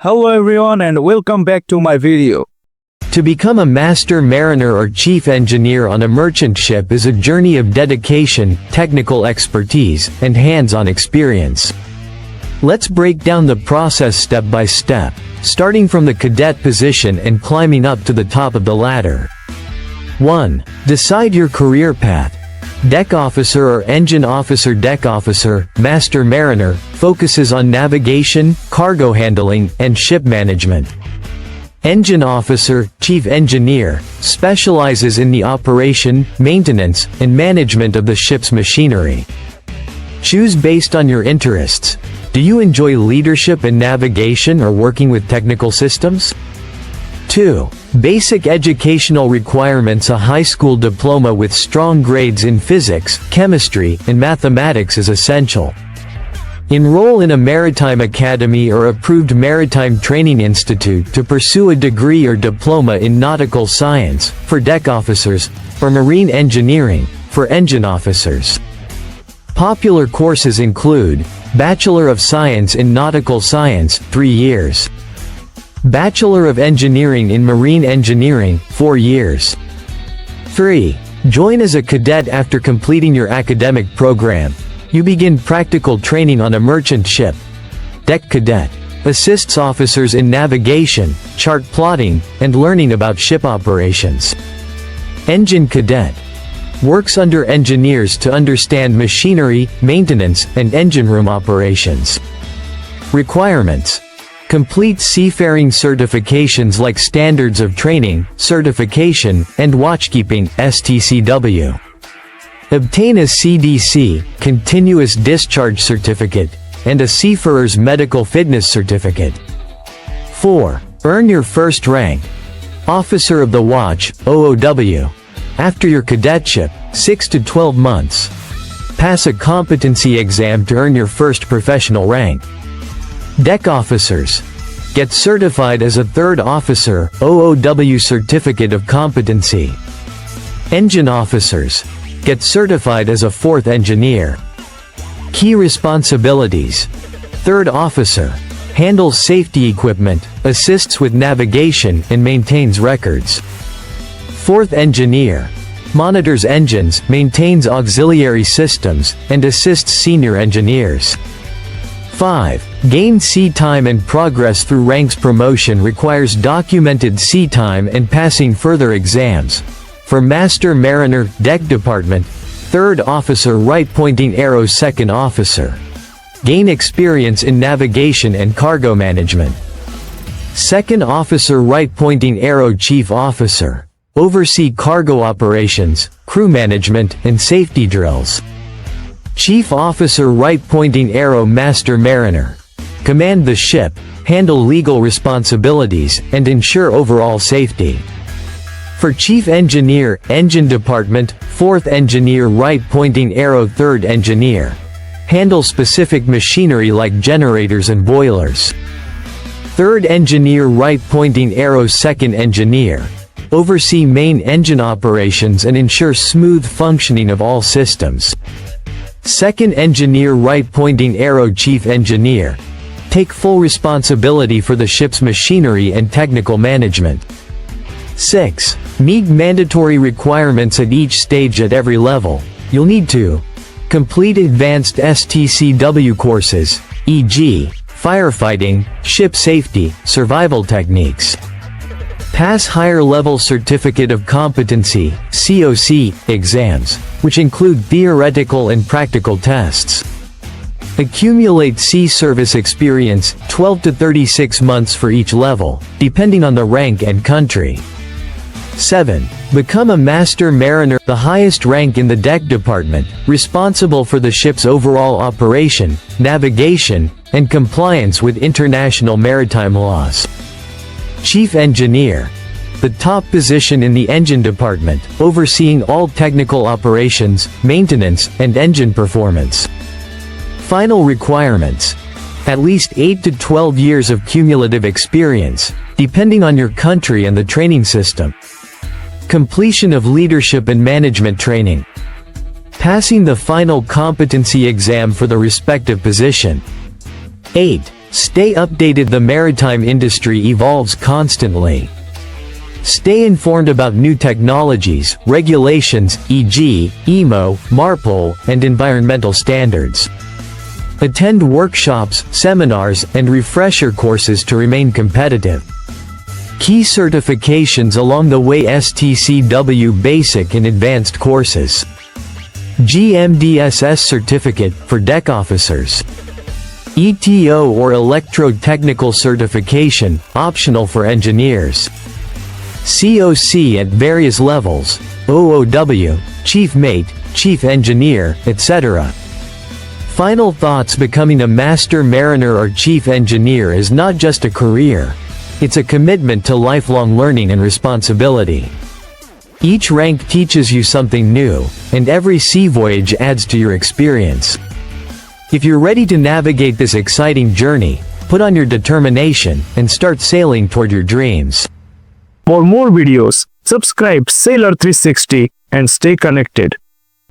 Hello everyone and welcome back to my video. To become a master mariner or chief engineer on a merchant ship is a journey of dedication, technical expertise, and hands-on experience. Let's break down the process step by step, starting from the cadet position and climbing up to the top of the ladder. 1. Decide your career path. Deck officer or engine officer. Deck officer, master mariner, focuses on navigation, cargo handling, and ship management. Engine officer, chief engineer, specializes in the operation, maintenance, and management of the ship's machinery. Choose based on your interests. Do you enjoy leadership and navigation or working with technical systems? 2. Basic educational requirements. A high school diploma with strong grades in physics, chemistry, and mathematics is essential. Enroll in a maritime academy or approved maritime training institute to pursue a degree or diploma in nautical science, for deck officers, or marine engineering, for engine officers. Popular courses include Bachelor of Science in Nautical Science, 3 years. Bachelor of Engineering in Marine Engineering, 4 years. 3. Join as a cadet. After completing your academic program, you begin practical training on a merchant ship. Deck cadet assists officers in navigation, chart plotting, and learning about ship operations. Engine cadet works under engineers to understand machinery, maintenance, and engine room operations. Requirements: complete seafaring certifications like Standards of Training, Certification, and Watchkeeping (STCW). Obtain a CDC, Continuous Discharge Certificate, and a Seafarer's Medical Fitness Certificate. 4. Earn your first rank. Officer of the Watch, OOW. After your cadetship, 6 to 12 months. Pass a competency exam to earn your first professional rank. Deck officers get certified as a third officer, OOW Certificate of Competency. Engine officers get certified as a fourth engineer. Key responsibilities: third officer handles safety equipment, assists with navigation, and maintains records. Fourth engineer monitors engines, maintains auxiliary systems, and assists senior engineers. 5. Gain sea time and progress through ranks. Promotion requires documented sea time and passing further exams. For Master Mariner, Deck Department, 3rd Officer Right Pointing Arrow. 2nd Officer gain experience in navigation and cargo management. 2nd Officer Right Pointing Arrow. Chief Officer oversee cargo operations, crew management, and safety drills. Chief Officer Right Pointing Arrow. Master Mariner command the ship, handle legal responsibilities, and ensure overall safety. For Chief Engineer, Engine Department, 4th Engineer Right Pointing Arrow. 3rd Engineer handle specific machinery like generators and boilers. 3rd Engineer Right Pointing Arrow. 2nd Engineer oversee main engine operations and ensure smooth functioning of all systems. 2nd Engineer Right Pointing Arrow. Chief Engineer take full responsibility for the ship's machinery and technical management. 6. Meet mandatory requirements at each stage. At every level, you'll need to complete advanced STCW courses, e.g., firefighting, ship safety, survival techniques. Pass higher-level Certificate of Competency (COC) exams, which include theoretical and practical tests. Accumulate sea service experience, 12 to 36 months for each level, depending on the rank and country. 7. Become a Master Mariner, the highest rank in the Deck Department, responsible for the ship's overall operation, navigation, and compliance with international maritime laws. Chief Engineer, the top position in the Engine Department, overseeing all technical operations, maintenance, and engine performance. Final requirements: at least 8 to 12 years of cumulative experience, depending on your country and the training system. Completion of leadership and management training. Passing the final competency exam for the respective position. 8. Stay updated. The maritime industry evolves constantly. Stay informed about new technologies, regulations, e.g., IMO, MARPOL, and environmental standards. Attend workshops, seminars, and refresher courses to remain competitive. Key certifications along the way: STCW Basic and Advanced courses. GMDSS Certificate for deck officers. ETO or Electro-Technical Certification, optional for engineers. COC at various levels, OOW, Chief Mate, Chief Engineer, etc. Final thoughts: becoming a Master Mariner or Chief Engineer is not just a career. It's a commitment to lifelong learning and responsibility. Each rank teaches you something new, and every sea voyage adds to your experience. If you're ready to navigate this exciting journey, put on your determination and start sailing toward your dreams. For more videos, subscribe Sailor 360 and stay connected.